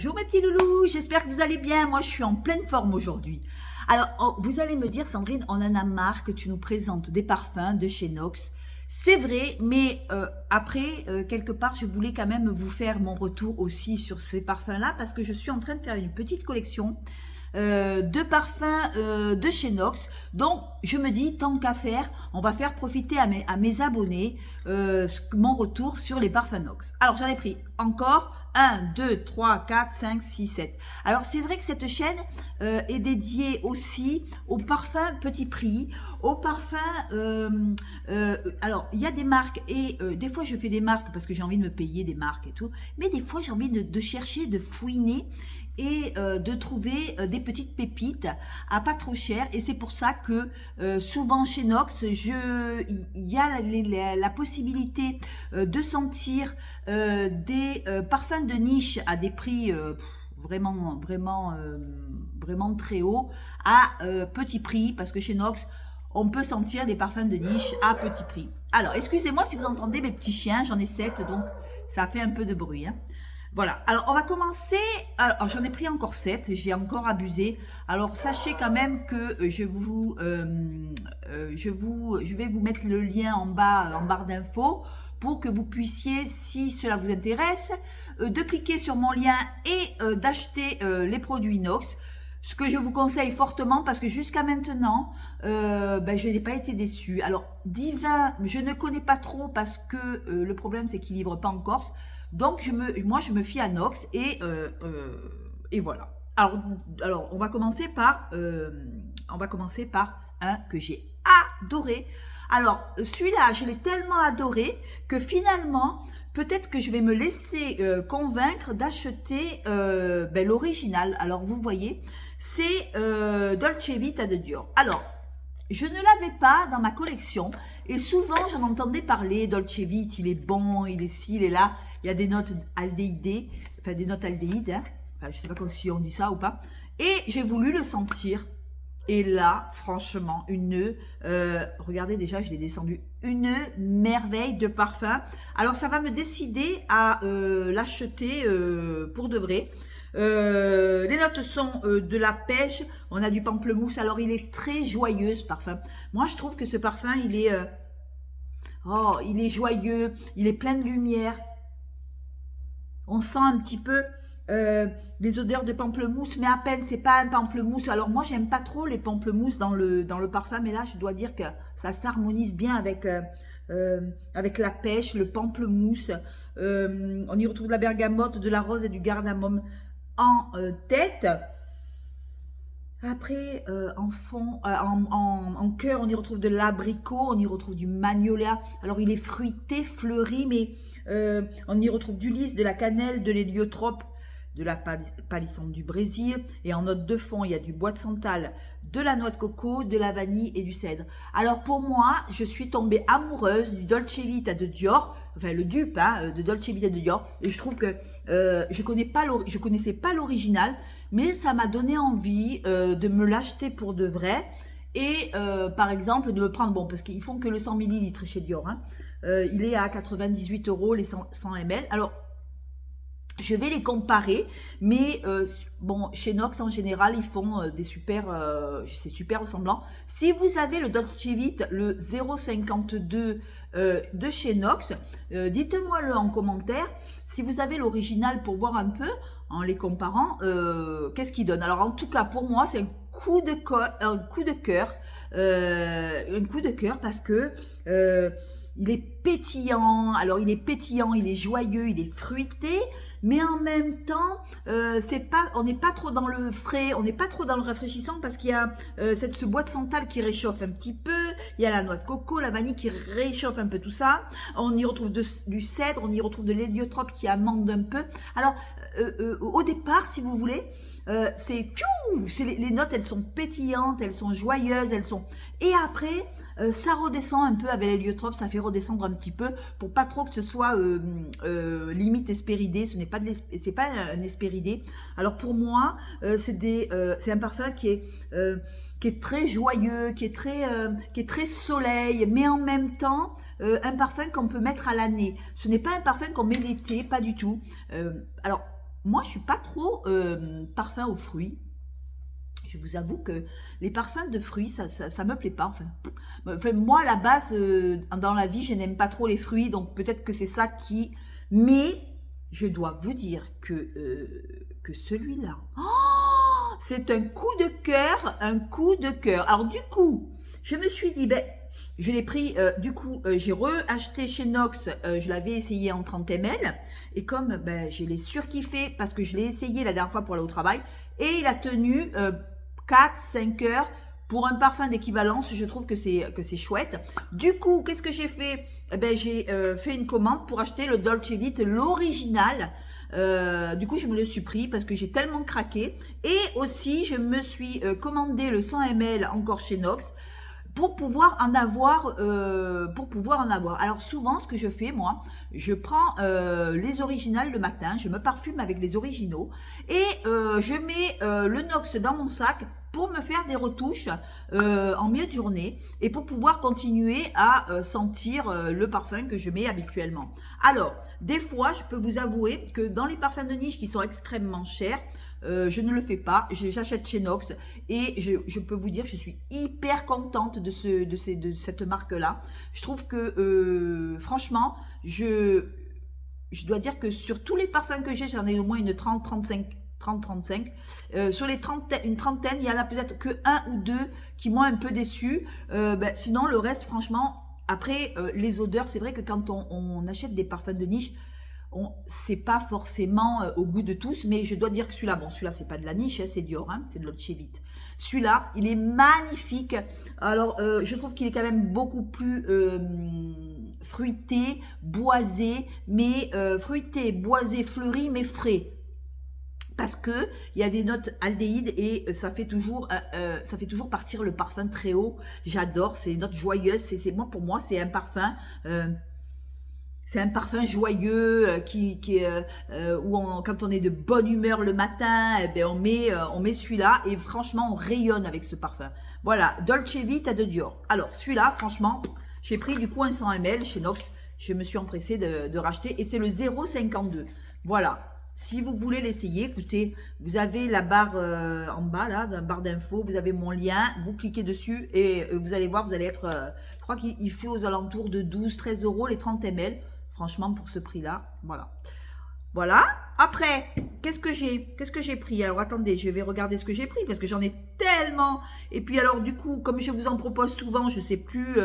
Bonjour mes petits loulous, j'espère que vous allez bien. Moi je suis en pleine forme aujourd'hui. Alors vous allez me dire Sandrine, on en a marre que tu nous présentes des parfums de chez Nox. C'est vrai, mais après, quelque part, je voulais quand même vous faire mon retour aussi sur ces parfums-là parce que je suis en train de faire une petite collection de parfums de chez Nox. Donc, je me dis, tant qu'à faire, on va faire profiter à mes abonnés mon retour sur les parfums Nox. Alors, j'en ai pris encore 1, 2, 3, 4, 5, 6, 7. Alors, c'est vrai que cette chaîne est dédiée aussi aux parfums petit prix, aux parfums... alors, il y a des marques et des fois, je fais des marques parce que j'ai envie de me payer des marques et tout. Mais des fois, j'ai envie de chercher, de fouiner et de trouver des petites pépites à pas trop cher. Et c'est pour ça que souvent chez Nox, il y a la possibilité de sentir des parfums de niche à des prix vraiment très hauts à petit prix, parce que chez Nox, on peut sentir des parfums de niche à petit prix. Alors, excusez-moi si vous entendez mes petits chiens, j'en ai 7, donc ça fait un peu de bruit, hein. Voilà, alors on va commencer. Alors j'en ai pris encore 7, j'ai encore abusé. Alors sachez quand même que je vais vous mettre le lien en barre d'infos pour que vous puissiez, si cela vous intéresse, de cliquer sur mon lien et d'acheter les produits Nox. Ce que je vous conseille fortement, parce que jusqu'à maintenant, je n'ai pas été déçue. Alors, Divin, je ne connais pas trop parce que le problème, c'est qu'il ne livre pas en Corse. Donc, moi, je me fie à Nox et voilà. Alors, on va commencer par un que j'ai adoré. Alors, celui-là, je l'ai tellement adoré que finalement, peut-être que je vais me laisser convaincre d'acheter l'original. Alors, vous voyez, c'est Dolce Vita de Dior. Alors, je ne l'avais pas dans ma collection et souvent, j'en entendais parler. Dolce Vita, il est bon, il est ci, il est là. Il y a des notes aldéhydes, enfin des notes aldéhydes. Hein. Enfin, je ne sais pas si on dit ça ou pas. Et j'ai voulu le sentir. Et là, franchement, regardez déjà, je l'ai descendu, une merveille de parfum. Alors, ça va me décider à l'acheter pour de vrai. Les notes sont de la pêche, on a du pamplemousse. Alors, il est très joyeux, ce parfum. Moi, je trouve que ce parfum, il est joyeux, il est plein de lumière. On sent un petit peu les odeurs de pamplemousse, mais à peine, c'est pas un pamplemousse. Alors moi, j'aime pas trop les pamplemousses dans le parfum, mais là, je dois dire que ça s'harmonise bien avec la pêche, le pamplemousse. On y retrouve de la bergamote, de la rose et du cardamome en tête. Après, en fond, en cœur, on y retrouve de l'abricot, on y retrouve du magnolia. Alors, il est fruité, fleuri, mais on y retrouve du lys, de la cannelle, de l'héliotrope, de la palissandre du Brésil. Et en note de fond, il y a du bois de santal, de la noix de coco, de la vanille et du cèdre. Alors, pour moi, je suis tombée amoureuse du Dolce Vita de Dior, enfin le dupe de Dolce Vita de Dior. Et je trouve que je connaissais pas l'original, mais ça m'a donné envie de me l'acheter pour de vrai. Et par exemple, de me prendre, bon, parce qu'ils font que le 100 ml chez Dior. Hein. Il est à 98 € les 100 ml. Alors, je vais les comparer, mais bon, chez Nox en général, ils font c'est super ressemblant. Si vous avez le Dolce Vita, le 0,52 de chez Nox, dites-moi-le en commentaire. Si vous avez l'original pour voir un peu, en les comparant, qu'est-ce qu'il donne. Alors en tout cas, pour moi, c'est un coup de cœur parce que il est pétillant. Alors il est pétillant, il est joyeux, il est fruité, mais en même temps, on n'est pas trop dans le frais, on n'est pas trop dans le rafraîchissant parce qu'il y a ce bois de santal qui réchauffe un petit peu, il y a la noix de coco, la vanille qui réchauffe un peu tout ça. On y retrouve du cèdre, on y retrouve de l'héliotrope qui amende un peu. Alors au départ, si vous voulez, les notes, elles sont pétillantes, elles sont joyeuses, et après ça redescend un peu avec l'héliotrope, ça fait redescendre un petit peu pour pas trop que ce soit limite hespéridé. C'est pas un hespéridé. Alors pour moi, c'est un parfum qui est très joyeux, qui est très soleil, mais en même temps un parfum qu'on peut mettre à l'année. Ce n'est pas un parfum qu'on met l'été, pas du tout. Alors moi, je suis pas trop parfum aux fruits. Je vous avoue que les parfums de fruits, ça me plaît pas. Enfin, moi, à la base, dans la vie, je n'aime pas trop les fruits, donc peut-être que c'est ça qui... Mais je dois vous dire que celui-là, oh, c'est un coup de cœur, un coup de cœur. Alors du coup, je me suis dit, ben, je l'ai pris, j'ai reacheté chez Nox, je l'avais essayé en 30 ml, et comme ben, je l'ai surkiffé, parce que je l'ai essayé la dernière fois pour aller au travail, et il a tenu 4-5 heures. Pour un parfum d'équivalence, je trouve que c'est chouette. Du coup, qu'est-ce que j'ai fait? Eh ben, j'ai fait une commande pour acheter le Dolce Vita, l'original. Du coup, je me le suis pris parce que j'ai tellement craqué. Et aussi, je me suis commandé le 100 ml encore chez Nox pour pouvoir en avoir. Alors souvent, ce que je fais, moi, je prends les originales le matin, je me parfume avec les originaux et je mets le Nox dans mon sac pour me faire des retouches en milieu de journée et pour pouvoir continuer à sentir le parfum que je mets habituellement. Alors, des fois, je peux vous avouer que dans les parfums de niche qui sont extrêmement chers, je ne le fais pas, j'achète chez Nox et je peux vous dire que je suis hyper contente de cette marque-là. Je trouve que franchement, je dois dire que sur tous les parfums que j'ai, j'en ai au moins une 30-35. Sur les une trentaine, il y en a peut-être que un ou deux qui m'ont un peu déçu. Sinon, le reste, franchement, après, les odeurs, c'est vrai que quand on achète des parfums de niche, c'est pas forcément au goût de tous, mais je dois dire que celui-là, c'est pas de la niche, hein, c'est Dior, hein, c'est de Dolce Vita. Celui-là, il est magnifique. Alors, je trouve qu'il est quand même beaucoup plus fruité, boisé, mais fruité, boisé, fleuri, mais frais. Parce que il y a des notes aldéhydes et ça fait toujours partir le parfum très haut. J'adore, c'est des notes joyeuses. Pour moi, c'est un parfum. C'est un parfum joyeux où quand on est de bonne humeur le matin, eh ben on met celui-là et franchement on rayonne avec ce parfum. Voilà, Dolce Vita de Dior. Alors celui-là, franchement, j'ai pris du coup un 100 ml chez Nox. Je me suis empressée de racheter et c'est le 0,52. Voilà. Si vous voulez l'essayer, écoutez, vous avez la barre en bas, là, la barre d'infos, vous avez mon lien, vous cliquez dessus et vous allez voir, vous allez être, je crois qu'il fait aux alentours de 12-13 euros les 30 ml. Franchement, pour ce prix-là, voilà. Voilà. Après, qu'est-ce que j'ai pris? Alors, attendez, je vais regarder ce que j'ai pris parce que j'en ai tellement. Et puis, alors, du coup, comme je vous en propose souvent, je ne sais plus.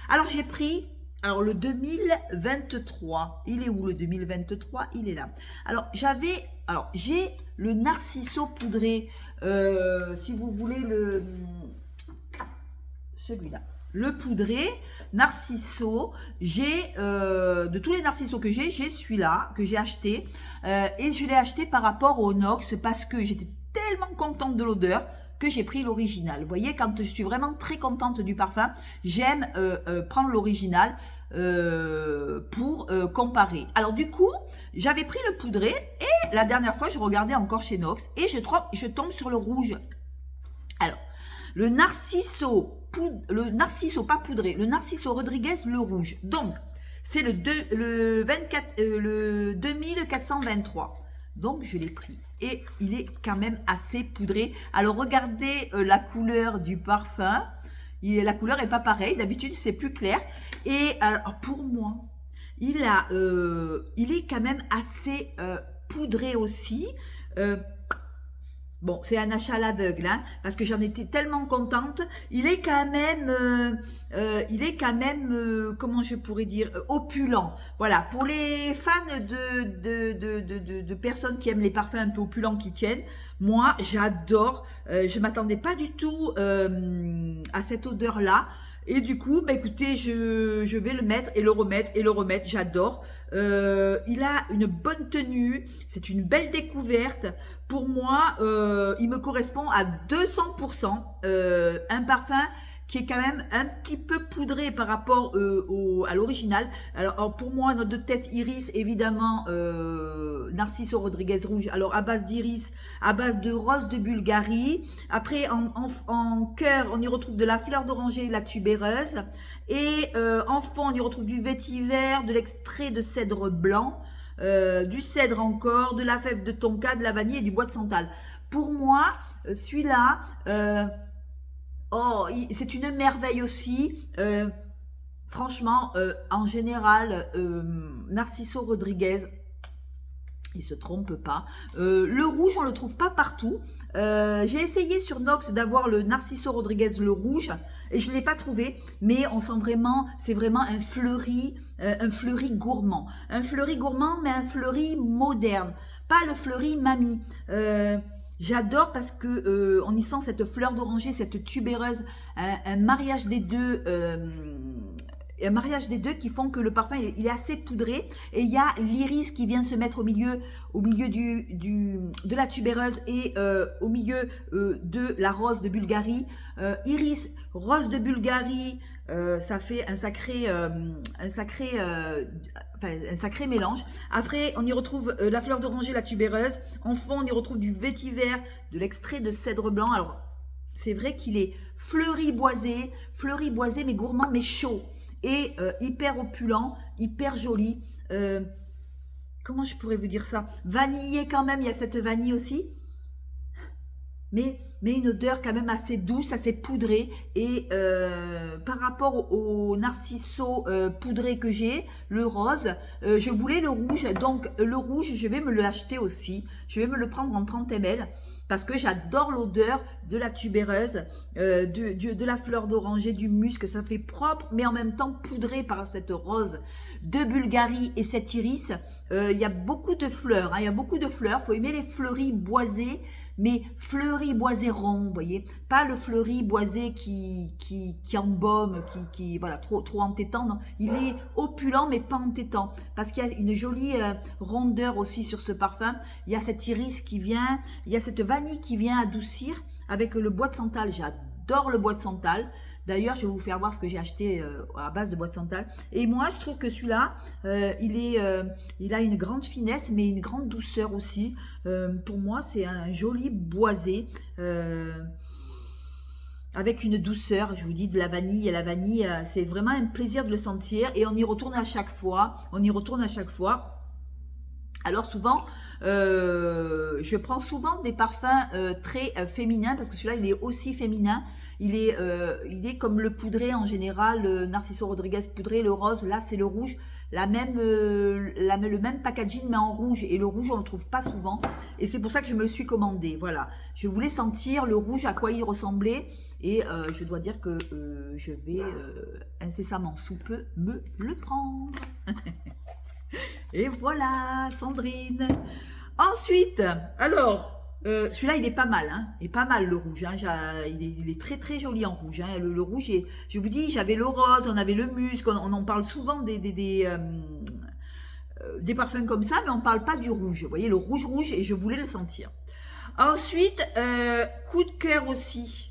Alors, j'ai pris... Alors, le 2023, il est où le 2023? Il est là. Alors, j'ai le Narciso poudré. Si vous voulez celui-là. Le poudré, Narciso. J'ai, de tous les Narciso que j'ai celui-là que j'ai acheté. Et je l'ai acheté par rapport au Nox parce que j'étais tellement contente de l'odeur que j'ai pris l'original. Vous voyez, quand je suis vraiment très contente du parfum, j'aime prendre l'original pour comparer. Alors du coup, j'avais pris le poudré et la dernière fois, je regardais encore chez Nox et je tombe sur le rouge. Alors, le Narciso pas poudré, le Narciso Rodriguez, le rouge. Donc, c'est le 2423. Donc, je l'ai pris. Et il est quand même assez poudré. Alors, regardez la couleur du parfum. La couleur n'est pas pareille. D'habitude, c'est plus clair. Et pour moi, il est quand même assez poudré aussi. Bon, c'est un achat à l'aveugle, hein, parce que j'en étais tellement contente. Il est quand même, comment je pourrais dire, opulent. Voilà, pour les fans de personnes qui aiment les parfums un peu opulents qui tiennent, moi, j'adore. Je m'attendais pas du tout à cette odeur-là. Et du coup, bah écoutez, je vais le mettre et le remettre et le remettre. J'adore. Il a une bonne tenue. C'est une belle découverte. Pour moi, il me correspond à 200%. Un parfum qui est quand même un petit peu poudré par rapport à l'original. Alors pour moi, note de tête iris, évidemment, Narciso Rodriguez rouge. Alors à base d'iris, à base de rose de Bulgarie. Après en cœur, on y retrouve de la fleur d'oranger, la tubéreuse. Et en fond, on y retrouve du vétiver, de l'extrait de cèdre blanc. du cèdre encore, de la fève de tonka, de la vanille et du bois de santal. Pour moi, celui-là, oh, c'est une merveille aussi. Franchement, en général, Narciso Rodriguez, il se trompe pas. Le rouge, on le trouve pas partout. J'ai essayé sur Nox d'avoir le Narciso Rodriguez, le rouge, et je ne l'ai pas trouvé. Mais on sent vraiment, c'est vraiment un fleuri gourmand. Un fleuri gourmand, mais un fleuri moderne. Pas le fleuri mamie. J'adore parce que on y sent cette fleur d'oranger, cette tubéreuse, un mariage des deux. Un mariage des deux qui font que le parfum il est assez poudré, et il y a l'iris qui vient se mettre au milieu de la tubéreuse et au milieu de la rose de Bulgarie. Iris, rose de Bulgarie, ça fait un sacré mélange. Après, on y retrouve la fleur d'oranger, la tubéreuse. En fond, on y retrouve du vétiver, de l'extrait de cèdre blanc. Alors, c'est vrai qu'il est fleuri boisé, mais gourmand, mais chaud. Et hyper opulent, hyper joli. Comment je pourrais vous dire ça? Vanillé quand même, il y a cette vanille aussi. Mais une odeur quand même assez douce, assez poudrée. Et par rapport au narciso poudré que j'ai, le rose, je voulais le rouge. Donc le rouge, je vais me l'acheter aussi. Je vais me le prendre en 30 ml. Parce que j'adore l'odeur de la tubéreuse, de la fleur d'oranger, du musc. Ça fait propre, mais en même temps poudré par cette rose de Bulgarie et cet iris. Il y a beaucoup de fleurs. Il y a beaucoup de fleurs. Il faut aimer les fleuris boisés, mais fleuris boisés ronds, vous voyez. Pas le fleuri boisé qui embaume, voilà, trop entêtant. Non. Il est opulent, mais pas entêtant. Parce qu'il y a une jolie rondeur aussi sur ce parfum. Il y a cet iris qui vient, il y a cette vanille qui vient adoucir avec le bois de santal. J'adore le bois de santal. D'ailleurs, je vais vous faire voir ce que j'ai acheté à base de bois de santal. Et moi, je trouve que celui-là, il a une grande finesse, mais une grande douceur aussi. Pour moi, c'est un joli boisé. Avec une douceur, je vous dis, de la vanille. Et la vanille, c'est vraiment un plaisir de le sentir. Et on y retourne à chaque fois. Alors souvent, je prends souvent des parfums très féminins, parce que celui-là, il est aussi féminin. Il est comme le poudré en général, le Narciso Rodriguez poudré, le rose. Là, c'est le rouge. Le même packaging, mais en rouge. Et le rouge, on ne le trouve pas souvent. Et c'est pour ça que je me le suis commandé. Voilà. Je voulais sentir le rouge, à quoi il ressemblait. Et je dois dire que je vais incessamment sous peu me le prendre. Et voilà, Sandrine. Ensuite, alors, celui-là, il est pas mal, hein. Il est pas mal, le rouge. Hein. Il est très, très joli en rouge. Hein. Le rouge, je vous dis, j'avais le rose, on avait le musc. On en parle souvent des parfums comme ça, mais on ne parle pas du rouge. Vous voyez, le rouge, et je voulais le sentir. Ensuite, coup de cœur aussi.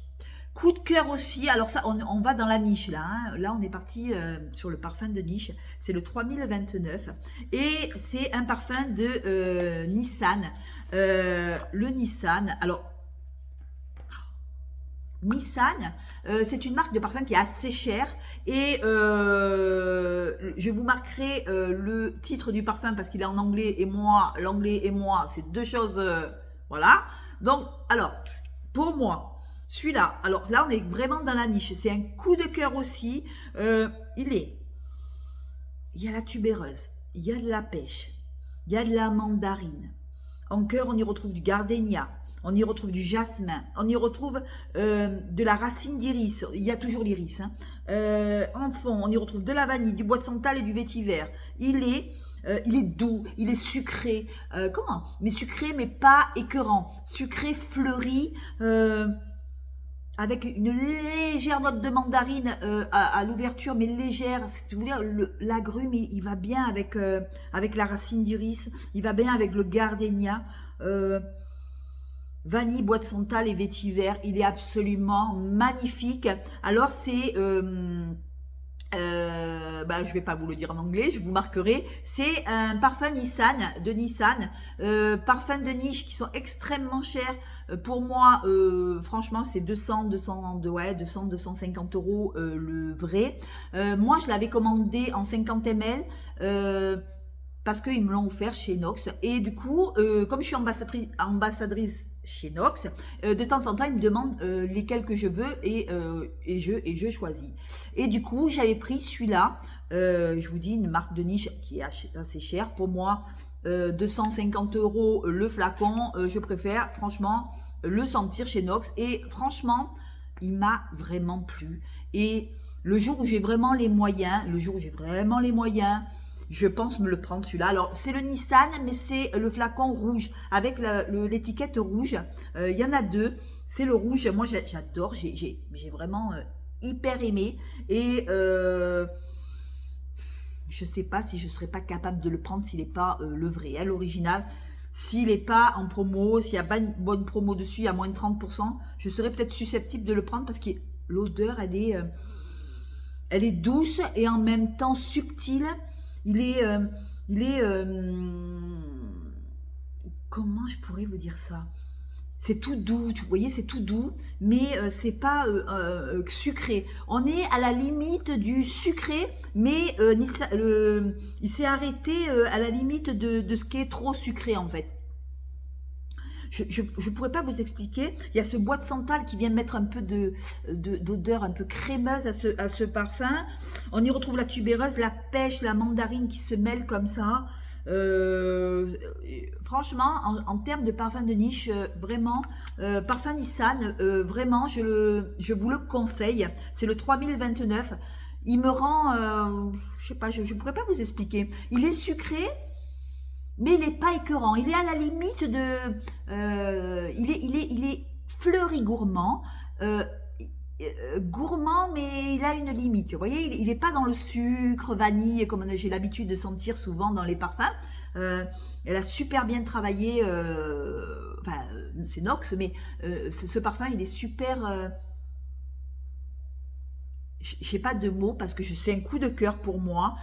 Coup de cœur aussi, alors ça, on va dans la niche là, hein. Là on est parti sur le parfum de niche, c'est le 3029 et c'est un parfum de Nissan, le Nissan, alors Nissan, c'est une marque de parfum qui est assez chère et je vous marquerai le titre du parfum parce qu'il est en anglais et moi, l'anglais et moi, c'est deux choses, voilà, donc alors, pour moi, celui-là, alors là on est vraiment dans la niche, c'est un coup de cœur aussi, il y a la tubéreuse, il y a de la pêche, il y a de la mandarine, en cœur on y retrouve du gardénia, on y retrouve du jasmin, on y retrouve de la racine d'iris, il y a toujours l'iris, hein. En fond on y retrouve de la vanille, du bois de santal et du vétiver, il est doux, il est sucré, mais sucré mais pas écœurant, sucré fleuri, avec une légère note de mandarine à l'ouverture, mais légère. Si vous voulez, l'agrume, il va bien avec la racine d'iris, il va bien avec le gardénia, vanille, bois de santal et vétiver. Il est absolument magnifique. Alors, c'est... je vais pas vous le dire en anglais, je vous marquerai. C'est un parfum Nissan, parfums de niche qui sont extrêmement chers. Pour moi, franchement, c'est 250 € le vrai. Moi, je l'avais commandé en 50 ml. parce qu'ils me l'ont offert chez Nox. Et du coup, comme je suis ambassadrice chez Nox, de temps en temps, ils me demandent lesquels que je veux et je choisis. Et du coup, j'avais pris celui-là, je vous dis, une marque de niche qui est assez chère. Pour moi, 250 € le flacon, je préfère franchement le sentir chez Nox. Et franchement, il m'a vraiment plu. Et le jour où j'ai vraiment les moyens, je pense me le prendre celui-là. Alors, c'est le Nissan, mais c'est le flacon rouge avec l'étiquette rouge. Il y en a deux. C'est le rouge. Moi, j'adore. J'ai vraiment hyper aimé. Et je ne sais pas si je ne serais pas capable de le prendre s'il n'est pas le vrai, l'original. S'il n'est pas en promo, s'il n'y a pas une bonne promo dessus, à moins de 30%, je serais peut-être susceptible de le prendre parce que l'odeur, elle est douce et en même temps subtile. Comment je pourrais vous dire ça? C'est tout doux, vous voyez, c'est tout doux, mais c'est pas sucré. On est à la limite du sucré, mais il s'est arrêté à la limite de ce qui est trop sucré en fait. Je ne pourrais pas vous expliquer. Il y a ce bois de santal qui vient mettre un peu d'odeur un peu crémeuse à ce parfum. On y retrouve la tubéreuse, la pêche, la mandarine qui se mêlent comme ça. Franchement, en termes de parfum de niche, vraiment, parfum Nissan, vraiment, je vous le conseille. C'est le 3029. Il me rend, je sais pas, je pourrais pas vous expliquer. Il est sucré, mais il n'est pas écœurant. Il est à la limite de, il est fleuri gourmand. Gourmand, mais il a une limite. Vous voyez, il n'est pas dans le sucre, vanille, comme j'ai l'habitude de sentir souvent dans les parfums. Elle a super bien travaillé, enfin, c'est Nox, mais ce parfum, il est super... j'ai pas de mots parce que c'est un coup de cœur pour moi.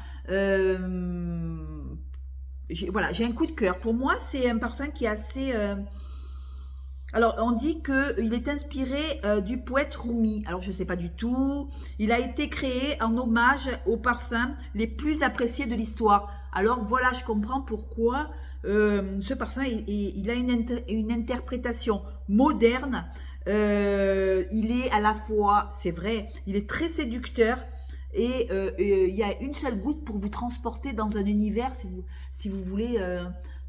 Voilà, j'ai un coup de cœur. Pour moi, c'est un parfum qui est assez... Alors, on dit qu'il est inspiré du poète Rumi. Alors, je ne sais pas du tout. Il a été créé en hommage aux parfums les plus appréciés de l'histoire. Alors, voilà, je comprends pourquoi ce parfum, il a une interprétation moderne. Il est à la fois, c'est vrai, il est très séducteur. Et il y a une seule goutte pour vous transporter dans un univers, si vous voulez,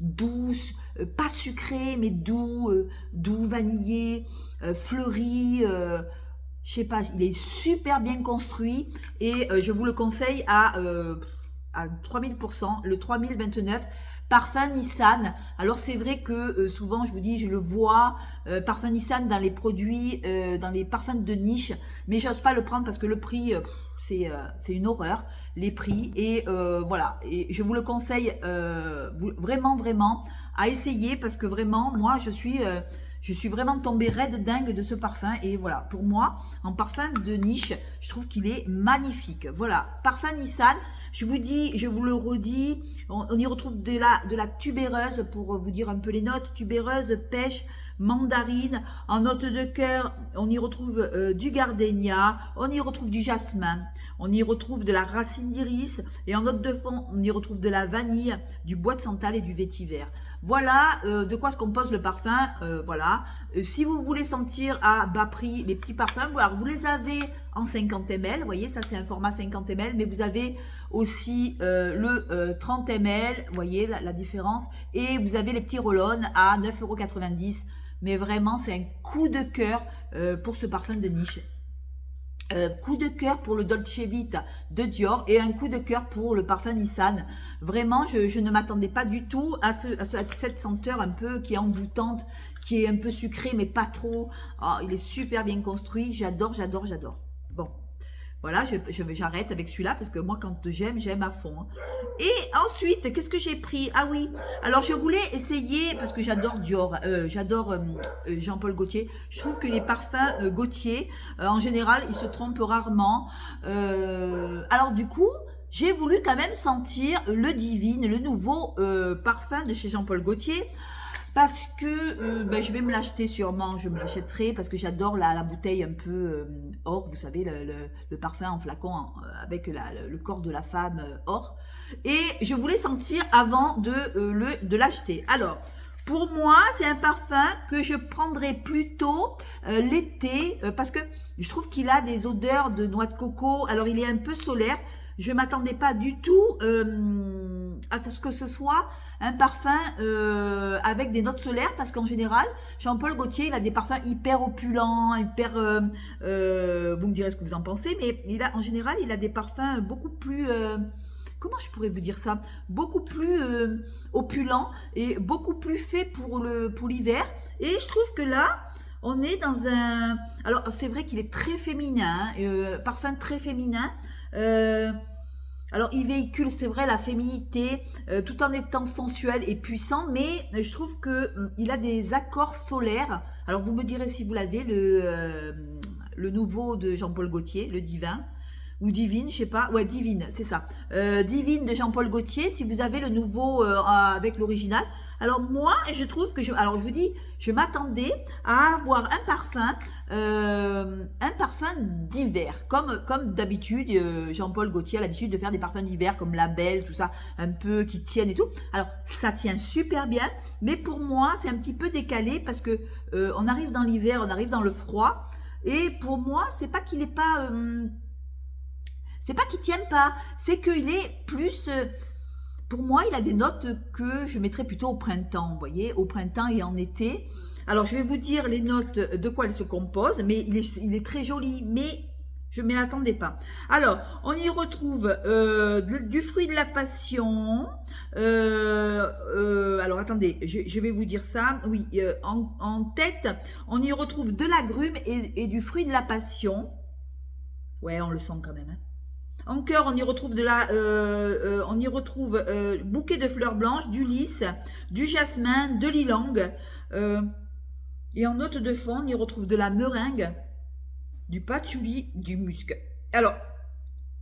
douce, pas sucré, mais doux, vanillé, fleuri. Je sais pas, il est super bien construit et je vous le conseille à 3000%, le 3029. Parfum Nissan. Alors c'est vrai que souvent je vous dis, je le vois, parfum Nissan dans les produits, dans les parfums de niche, mais j'ose pas le prendre parce que le prix... c'est une horreur, les prix, et voilà, et je vous le conseille vraiment à essayer parce que vraiment, moi je suis vraiment tombée raide dingue de ce parfum et voilà, pour moi, en parfum de niche, je trouve qu'il est magnifique. Voilà, parfum Nissan, je vous le redis, on y retrouve de la tubéreuse pour vous dire un peu les notes, tubéreuse, pêche, mandarine, en note de cœur, on y retrouve du gardénia, on y retrouve du jasmin, on y retrouve de la racine d'iris et en note de fond, on y retrouve de la vanille, du bois de santal et du vétiver. Voilà de quoi se compose le parfum. Voilà. Si vous voulez sentir à bas prix les petits parfums, alors vous les avez en 50 ml, vous voyez, ça c'est un format 50 ml, mais vous avez aussi le 30 ml, vous voyez la différence, et vous avez les petits roll-on à 9,90 €. Mais vraiment, c'est un coup de cœur pour ce parfum de niche. Coup de cœur pour le Dolce Vita de Dior et un coup de cœur pour le parfum Nissan. Vraiment, je ne m'attendais pas du tout à cette senteur un peu qui est envoûtante, qui est un peu sucrée, mais pas trop. Oh, il est super bien construit. J'adore. Bon. Voilà, j'arrête avec celui-là parce que moi, quand j'aime à fond. Et ensuite, qu'est-ce que j'ai pris? Ah oui, alors je voulais essayer, parce que j'adore Dior, j'adore Jean-Paul Gaultier. Je trouve que les parfums Gaultier, en général, ils se trompent rarement. Alors du coup, j'ai voulu quand même sentir le Divine, le nouveau parfum de chez Jean-Paul Gaultier. parce que ben, je vais me l'acheter sûrement, je me l'achèterai parce que j'adore la bouteille un peu or, vous savez, le parfum en flacon avec le corps de la femme or. Et je voulais sentir avant de l'acheter. Alors, pour moi, c'est un parfum que je prendrai plutôt l'été parce que je trouve qu'il a des odeurs de noix de coco. Alors, il est un peu solaire. Je m'attendais pas du tout à ce que ce soit un parfum avec des notes solaires parce qu'en général, Jean-Paul Gaultier, il a des parfums hyper opulents, hyper... vous me direz ce que vous en pensez, mais en général, il a des parfums beaucoup plus... comment je pourrais vous dire ça? Beaucoup plus opulents et beaucoup plus faits pour l'hiver. Et je trouve que là, on est dans un... Alors, c'est vrai qu'il est très féminin, parfum très féminin. Alors, il véhicule, c'est vrai, la féminité, tout en étant sensuel et puissant, mais je trouve que il a des accords solaires. Alors, vous me direz si vous l'avez, le nouveau de Jean-Paul Gaultier, le Divin, ou Divine, je sais pas, ouais, Divine, c'est ça. Divine de Jean-Paul Gaultier, si vous avez le nouveau avec l'original. Alors moi, je trouve que alors je vous dis, je m'attendais à avoir un parfum d'hiver, comme d'habitude. Jean-Paul Gaultier a l'habitude de faire des parfums d'hiver comme La Belle, tout ça, un peu qui tiennent et tout. Alors ça tient super bien, mais pour moi, c'est un petit peu décalé parce que on arrive dans l'hiver, on arrive dans le froid, et pour moi, c'est pas qu'il est pas c'est pas qu'il tienne pas, c'est qu'il est plus... pour moi, il a des notes que je mettrais plutôt au printemps, vous voyez, au printemps et en été. Alors, je vais vous dire les notes de quoi elles se composent, mais il est très joli, mais je ne m'y attendais pas. Alors, on y retrouve du fruit de la passion. Alors, attendez, je vais vous dire ça. Oui, en tête, on y retrouve de l'agrumes et du fruit de la passion. Ouais, on le sent quand même, hein. En cœur, on y retrouve bouquet de fleurs blanches, du lys, du jasmin, de l'ylang. Et en note de fond, on y retrouve de la meringue, du patchouli, du musc. Alors,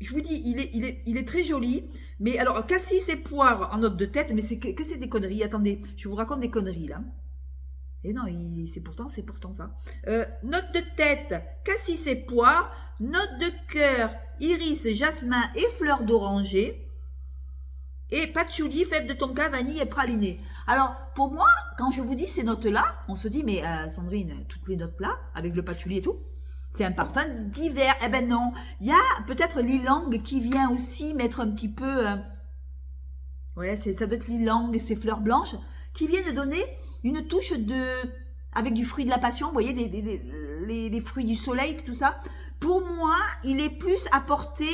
je vous dis, il est très joli. Mais alors, cassis et poire en note de tête, mais c'est que c'est des conneries. Attendez, je vous raconte des conneries là. Et non, c'est pourtant ça. Note de tête, cassis et poire. Note de cœur, iris, jasmin et fleurs d'oranger. Et patchouli, fève de tonka, vanille et praliné. Alors, pour moi, quand je vous dis ces notes-là, on se dit, mais Sandrine, toutes les notes-là, avec le patchouli et tout, c'est un parfum d'hiver. Eh ben non, il y a peut-être l'ylang qui vient aussi mettre un petit peu... ouais, ça doit être l'ylang et ses fleurs blanches, qui viennent donner une touche avec du fruit de la passion, vous voyez, les fruits du soleil, tout ça. Pour moi, il est plus apporté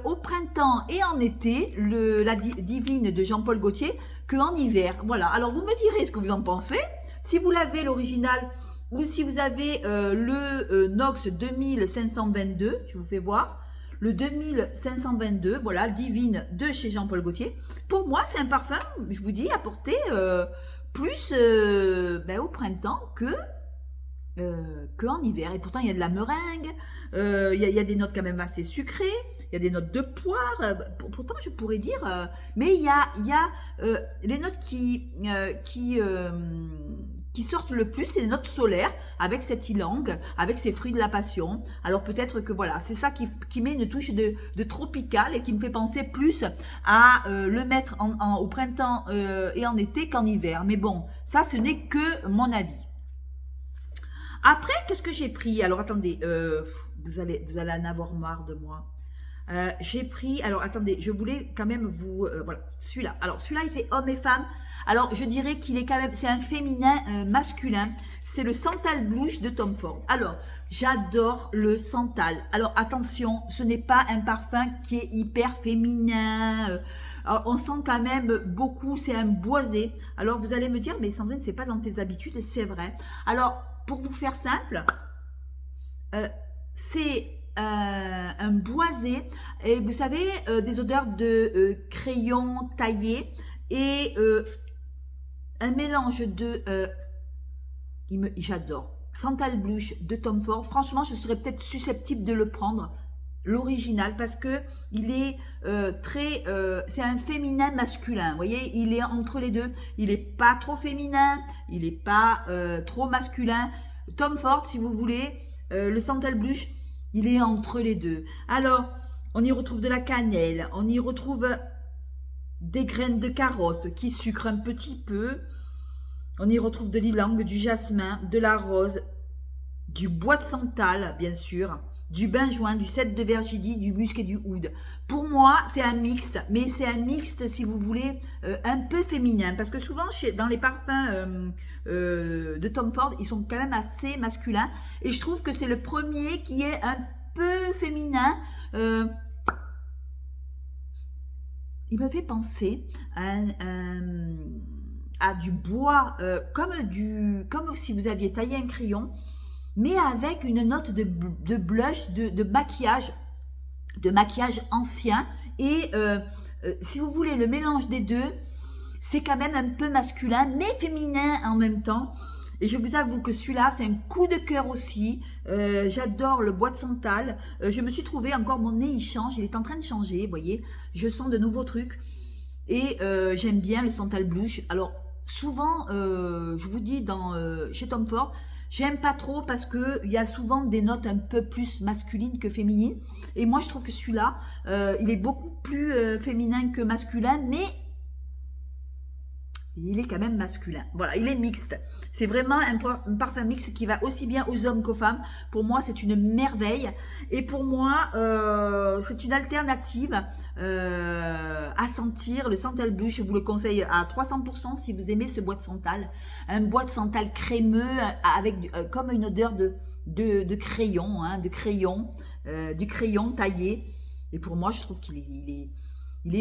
au printemps et en été, la divine de Jean-Paul Gaultier, qu'en hiver. Voilà, alors vous me direz ce que vous en pensez. Si vous l'avez l'original ou si vous avez le Nox 2522, je vous fais voir. Le 2522, voilà, divine de chez Jean-Paul Gaultier. Pour moi, c'est un parfum, je vous dis, apporté plus au printemps qu'en hiver. Et pourtant, il y a de la meringue, il y a des notes quand même assez sucrées, il y a des notes de poire. Pourtant, je pourrais dire... mais il y a les notes qui sortent le plus, c'est les notes solaires, avec cette ylang, avec ces fruits de la passion. Alors peut-être que voilà, c'est ça qui met une touche de tropical et qui me fait penser plus à le mettre au printemps et en été qu'en hiver. Mais bon, ça, ce n'est que mon avis. Après, qu'est-ce que j'ai pris? Alors, attendez, vous allez en avoir marre de moi. J'ai pris, alors attendez, je voulais quand même voilà, celui-là. Alors, celui-là, il fait homme et femme. Alors, je dirais qu'il est quand même, c'est un féminin masculin. C'est le Santal Blush de Tom Ford. Alors, j'adore le Santal. Alors, attention, ce n'est pas un parfum qui est hyper féminin. Alors, on sent quand même beaucoup, c'est un boisé. Alors, vous allez me dire, mais Sandrine, c'est pas dans tes habitudes, c'est vrai. Alors, pour vous faire simple, c'est un boisé, et vous savez, des odeurs de crayon taillé et un mélange de... j'adore. Santal Blush de Tom Ford. Franchement, je serais peut-être susceptible de le prendre. l'original parce que il est très, c'est un féminin masculin. Vous voyez, il est entre les deux. Il est pas trop féminin, il est pas trop masculin. Tom Ford, si vous voulez, le Santal Blush, il est entre les deux. Alors, on y retrouve de la cannelle, on y retrouve des graines de carotte qui sucrent un petit peu. On y retrouve de l'ylang, du jasmin, de la rose, du bois de santal, bien sûr, du benjoin, du cèdre de Virginie, du musc et du oud. Pour moi, c'est un mixte, mais c'est un mixte, si vous voulez, un peu féminin. Parce que souvent, dans les parfums de Tom Ford, ils sont quand même assez masculins. Et je trouve que c'est le premier qui est un peu féminin. Il me fait penser à du bois, comme si vous aviez taillé un crayon, mais avec une note de blush, de maquillage ancien. Et si vous voulez, le mélange des deux, c'est quand même un peu masculin, mais féminin en même temps. Et je vous avoue que celui-là, c'est un coup de cœur aussi. J'adore le bois de santal. Je me suis trouvé, encore mon nez, il change, il est en train de changer, vous voyez. Je sens de nouveaux trucs. Et j'aime bien le Santal Blush. Alors, souvent, je vous dis, chez Tom Ford, j'aime pas trop parce qu'il y a souvent des notes un peu plus masculines que féminines. Et moi, je trouve que celui-là, il est beaucoup plus féminin que masculin, mais il est quand même masculin. Voilà, il est mixte. C'est vraiment un parfum mixte qui va aussi bien aux hommes qu'aux femmes. Pour moi, c'est une merveille. Et pour moi, c'est une alternative à sentir. Le Santal Blush, je vous le conseille à 300% si vous aimez ce bois de santal. Un bois de santal crémeux avec comme une odeur de crayon, hein, du crayon taillé. Et pour moi, je trouve qu'il est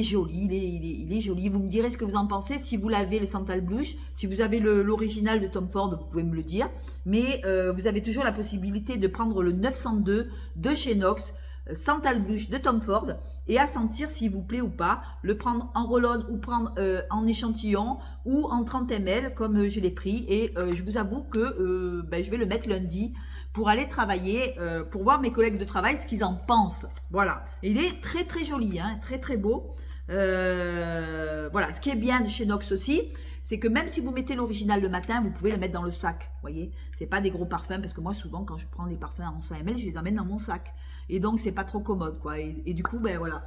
joli, il est joli. Vous me direz ce que vous en pensez. Si vous l'avez, le Santal Blush, si vous avez l'original de Tom Ford, vous pouvez me le dire. Mais vous avez toujours la possibilité de prendre le 902 de chez Nox, Santal Blush de Tom Ford, et à sentir s'il vous plaît ou pas. Le prendre en roll-on ou prendre en échantillon ou en 30 ml comme je l'ai pris. Et je vous avoue que je vais le mettre lundi pour aller travailler, pour voir mes collègues de travail ce qu'ils en pensent. Voilà. Et il est très très joli, hein, très très beau. Voilà. Ce qui est bien de chez Nox aussi, c'est que même si vous mettez l'original le matin, vous pouvez le mettre dans le sac. Vous voyez, c'est pas des gros parfums parce que moi souvent quand je prends les parfums en 100 ml, je les emmène dans mon sac. Et donc c'est pas trop commode, quoi. Et du coup, ben voilà.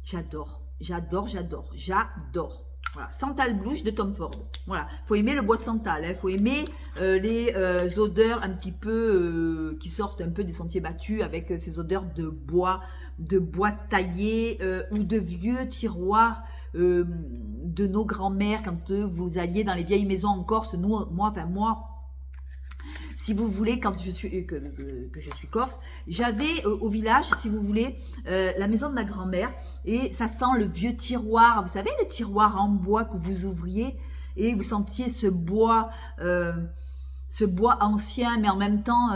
J'adore. Voilà, Santal Blush de Tom Ford. Voilà, faut aimer le bois de santal, hein. Faut aimer les odeurs un petit peu qui sortent un peu des sentiers battus avec ces odeurs de bois taillé ou de vieux tiroirs de nos grands-mères quand vous alliez dans les vieilles maisons en Corse. Moi, si vous voulez, quand je suis que je suis corse, j'avais au village, si vous voulez, la maison de ma grand-mère, et ça sent le vieux tiroir. Vous savez, le tiroir en bois que vous ouvriez et vous sentiez ce bois ancien, mais en même temps,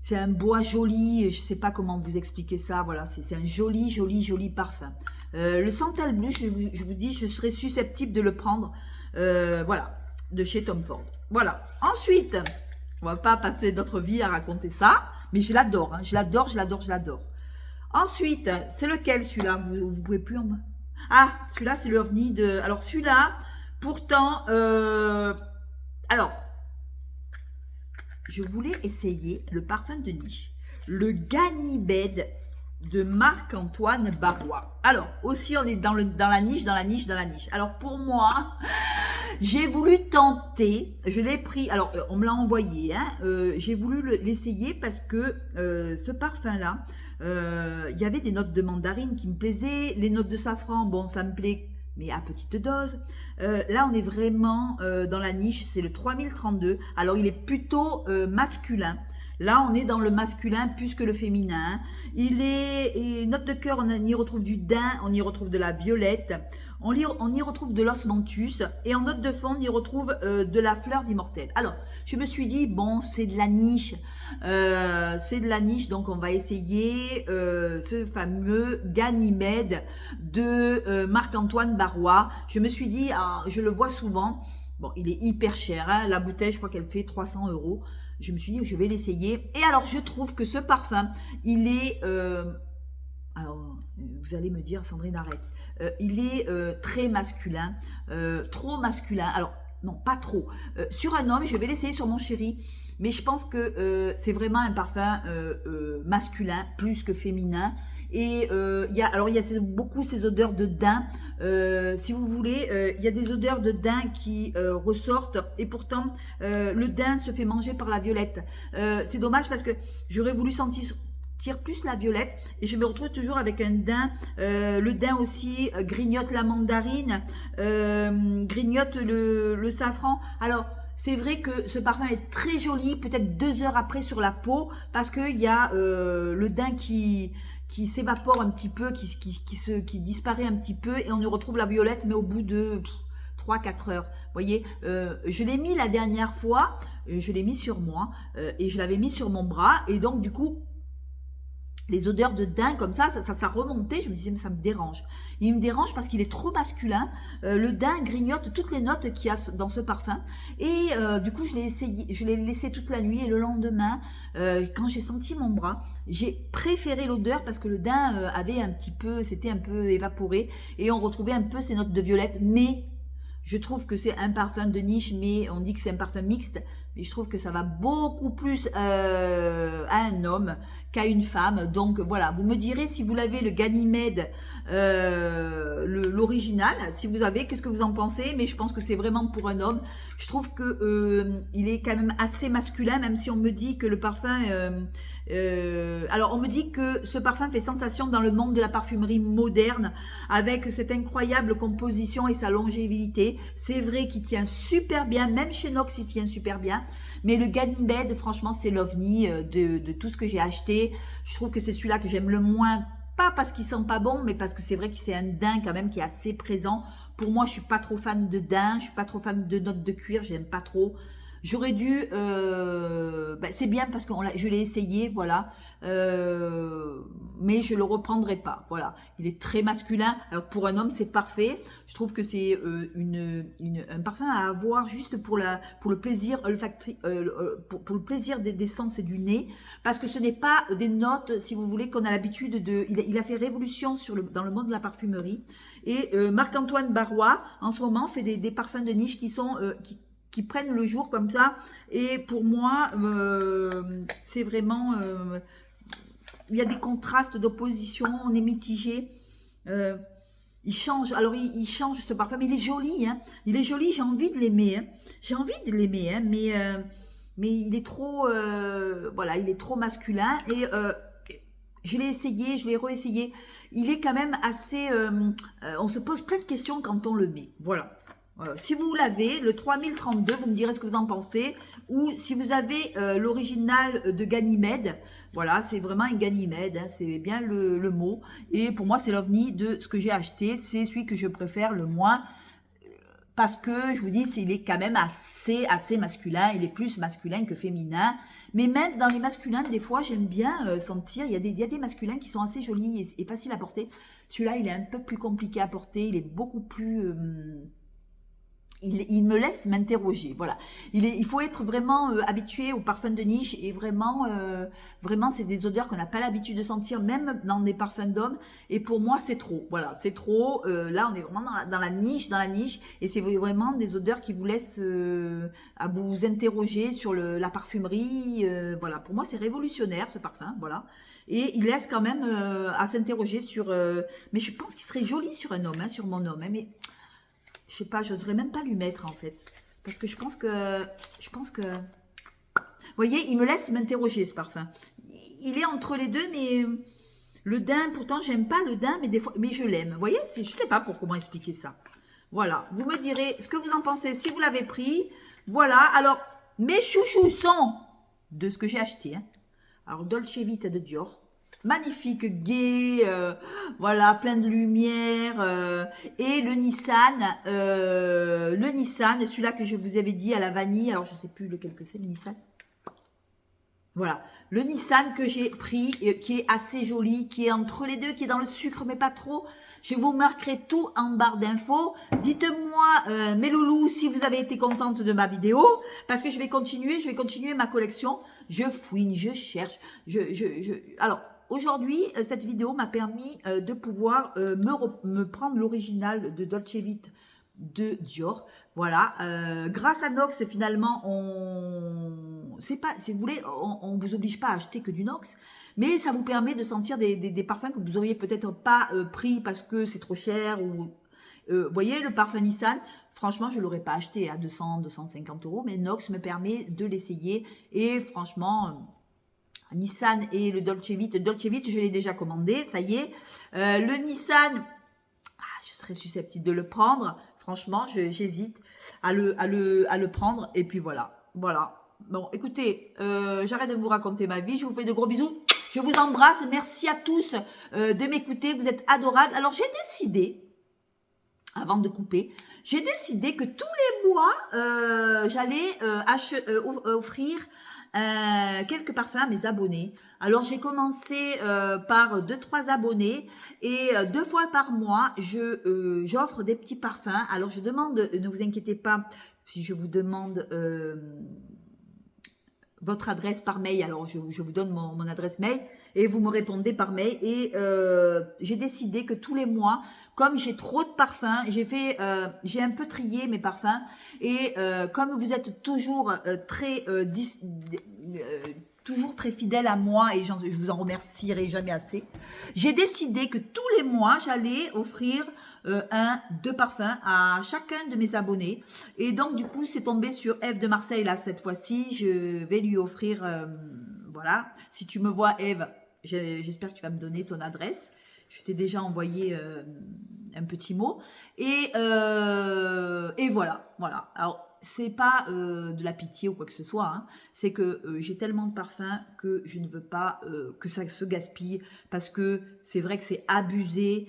c'est un bois joli. Je sais pas comment vous expliquer ça. Voilà, c'est un joli parfum. Le Santal Blush, je vous dis, je serais susceptible de le prendre. Voilà, de chez Tom Ford. Voilà. Ensuite. On va pas passer notre vie à raconter ça, mais je l'adore, hein, je l'adore. Ensuite, c'est lequel celui-là? Vous pouvez plus en... Ah, celui-là, c'est le OVNI de... Alors, celui-là, pourtant... Alors, je voulais essayer le parfum de niche, le Ganymède de Marc-Antoine Barrois. Alors, aussi, on est dans la niche. Alors, pour moi... J'ai voulu tenter, je l'ai pris, alors on me l'a envoyé, hein, j'ai voulu l'essayer parce que ce parfum-là, il y avait des notes de mandarine qui me plaisaient, les notes de safran, bon ça me plaît, mais à petite dose. Là on est vraiment dans la niche, c'est le 3032, alors il est plutôt masculin. Là, on est dans le masculin plus que le féminin. Note de cœur, on y retrouve du daim, on y retrouve de la violette, on y retrouve de l'osmanthus, et en note de fond, on y retrouve de la fleur d'immortel. Alors, je me suis dit, bon, c'est de la niche, donc on va essayer ce fameux Ganymède de Marc-Antoine Barrois. Je me suis dit, je le vois souvent, Bon, il est hyper cher, hein. La bouteille, je crois qu'elle fait 300 euros. Je me suis dit, je vais l'essayer. Et alors, je trouve que ce parfum, il est... alors, vous allez me dire, Sandrine, arrête. Il est très masculin, trop masculin. Alors, non, pas trop. Sur un homme, je vais l'essayer sur mon chéri. Mais je pense que c'est vraiment un parfum masculin plus que féminin. Et il y a beaucoup ces odeurs de daim. Si vous voulez, il y a des odeurs de daim qui ressortent. Et pourtant, le daim se fait manger par la violette. C'est dommage parce que j'aurais voulu sentir plus la violette et je me retrouve toujours avec un daim. Le daim aussi grignote la mandarine, grignote le safran. Alors, c'est vrai que ce parfum est très joli, peut-être 2 heures après sur la peau, parce qu'il y a le daim qui s'évapore un petit peu, qui disparaît un petit peu, et on y retrouve la violette, mais au bout de 3-4 heures. Vous voyez, je l'ai mis la dernière fois, je l'ai mis sur moi, et je l'avais mis sur mon bras, et donc du coup, les odeurs de daim comme ça remontait, je me disais mais ça me dérange. Il me dérange parce qu'il est trop masculin, le daim grignote toutes les notes qu'il y a dans ce parfum et du coup je l'ai laissé toute la nuit et le lendemain, quand j'ai senti mon bras, j'ai préféré l'odeur parce que le daim s'était un peu évaporé et on retrouvait un peu ces notes de violette, mais je trouve que c'est un parfum de niche, mais on dit que c'est un parfum mixte. Mais je trouve que ça va beaucoup plus à un homme qu'à une femme. Donc voilà, vous me direz si vous l'avez le Ganymède, l'original. Si vous avez, qu'est-ce que vous en pensez? Mais je pense que c'est vraiment pour un homme. Je trouve que il est quand même assez masculin, même si on me dit que le parfum... alors on me dit que ce parfum fait sensation dans le monde de la parfumerie moderne avec cette incroyable composition et sa longévité. C'est vrai qu'il tient super bien, même chez Nox il tient super bien, mais le Ganymède franchement c'est l'ovni de tout ce que j'ai acheté. Je trouve que c'est celui-là que j'aime le moins, pas parce qu'il sent pas bon, mais parce que c'est vrai que c'est un daim quand même qui est assez présent. Pour moi je suis pas trop fan de daim, je suis pas trop fan de notes de cuir, j'aime pas trop. J'aurais dû, c'est bien parce que je l'ai essayé, voilà, mais je le reprendrai pas, voilà. Il est très masculin. Alors pour un homme, c'est parfait. Je trouve que c'est un parfum à avoir juste pour le plaisir olfactif, pour le plaisir des sens et du nez, parce que ce n'est pas des notes, si vous voulez, qu'on a l'habitude de. Il a fait révolution dans le monde de la parfumerie. Et Marc-Antoine Barrois, en ce moment, fait des parfums de niche qui prennent le jour comme ça. Et pour moi, c'est vraiment... il y a des contrastes d'opposition, on est mitigé. Il change, alors il change ce parfum, mais il est joli. Hein. Il est joli, j'ai envie de l'aimer. Hein. J'ai envie de l'aimer, hein, mais il est trop... voilà, il est trop masculin. Et je l'ai essayé, je l'ai réessayé. Il est quand même assez... on se pose plein de questions quand on le met. Voilà. Si vous l'avez, le 3032, vous me direz ce que vous en pensez. Ou si vous avez l'original de Ganymède, voilà, c'est vraiment un Ganymède, hein, c'est bien le mot. Et pour moi, c'est l'ovni de ce que j'ai acheté. C'est celui que je préfère le moins. Parce que, je vous dis, il est quand même assez masculin. Il est plus masculin que féminin. Mais même dans les masculins, des fois, j'aime bien sentir. Il y a des masculins qui sont assez jolis et faciles à porter. Celui-là, il est un peu plus compliqué à porter. Il est beaucoup plus... Il me laisse m'interroger, voilà. Il faut être vraiment habitué aux parfums de niche et vraiment, c'est des odeurs qu'on n'a pas l'habitude de sentir, même dans des parfums d'hommes. Et pour moi, c'est trop, voilà, c'est trop. Là, on est vraiment dans la niche, et c'est vraiment des odeurs qui vous laissent à vous interroger sur la parfumerie. Voilà, pour moi, c'est révolutionnaire ce parfum, voilà. Et il laisse quand même à s'interroger sur. Mais je pense qu'il serait joli sur un homme, hein, sur mon homme, hein, mais. Je sais pas, j'oserais même pas lui mettre en fait. Parce que je pense que... Vous voyez, il me laisse m'interroger ce parfum. Il est entre les deux, mais le daim, pourtant j'aime pas le daim, mais des fois, mais je l'aime. Vous voyez, je sais pas comment expliquer ça. Voilà, vous me direz ce que vous en pensez si vous l'avez pris. Voilà, alors, mes chouchous sont de ce que j'ai acheté. Hein. Alors, Dolce Vita de Dior. Magnifique, gai, voilà, plein de lumière. Et le Nissan, celui-là que je vous avais dit à la vanille. Alors, je ne sais plus lequel que c'est, le Nissan. Voilà, le Nissan que j'ai pris, qui est assez joli, qui est entre les deux, qui est dans le sucre, mais pas trop. Je vous marquerai tout en barre d'infos. Dites-moi, mes loulous, si vous avez été contente de ma vidéo, parce que je vais continuer ma collection. Je fouine, je cherche. Alors, aujourd'hui, cette vidéo m'a permis de pouvoir me prendre l'original de Dolce Vita de Dior. Voilà, grâce à Nox, finalement, c'est pas, si vous voulez, on vous oblige pas à acheter que du Nox, mais ça vous permet de sentir des parfums que vous auriez peut-être pas pris parce que c'est trop cher ou voyez le parfum Nissan, franchement je l'aurais pas acheté à 200-250 euros, mais Nox me permet de l'essayer et franchement Nissan et le Dolce Vita, je l'ai déjà commandé, ça y est. Le Nissan, je serais susceptible de le prendre. Franchement, j'hésite à le prendre. Et puis voilà. Voilà. Bon, écoutez, j'arrête de vous raconter ma vie. Je vous fais de gros bisous. Je vous embrasse. Merci à tous de m'écouter. Vous êtes adorables. Alors, j'ai décidé, avant de couper, j'ai décidé que tous les mois, j'allais offrir quelques parfums à mes abonnés. Alors j'ai commencé par 2-3 abonnés et 2 fois par mois j'offre des petits parfums. Alors je demande, ne vous inquiétez pas si je vous demande votre adresse par mail. Alors je vous donne mon adresse mail et vous me répondez par mail. Et j'ai décidé que tous les mois, comme j'ai trop de parfums, j'ai un peu trié mes parfums. Et comme vous êtes toujours toujours très fidèle à moi et je vous en remercierai jamais assez. J'ai décidé que tous les mois, j'allais offrir 2 parfums à chacun de mes abonnés. Et donc, du coup, c'est tombé sur Eve de Marseille, là, cette fois-ci. Je vais lui offrir, voilà. Si tu me vois, Eve, j'espère que tu vas me donner ton adresse. Je t'ai déjà envoyé un petit mot. Et voilà, voilà. Alors, c'est pas de la pitié ou quoi que ce soit, hein. C'est que j'ai tellement de parfums que je ne veux pas que ça se gaspille parce que c'est vrai que c'est abusé.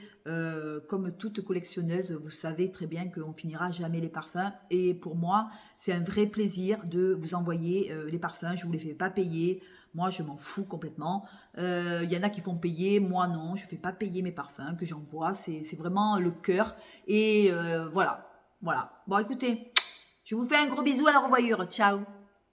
Comme toute collectionneuse, vous savez très bien qu'on finira jamais les parfums et pour moi, c'est un vrai plaisir de vous envoyer les parfums. Je ne vous les fais pas payer. Moi, je m'en fous complètement. Il y en a qui font payer, moi non. Je ne fais pas payer mes parfums que j'envoie. C'est vraiment le cœur. Et voilà. Voilà. Bon, écoutez, je vous fais un gros bisou à la revoyure. Ciao.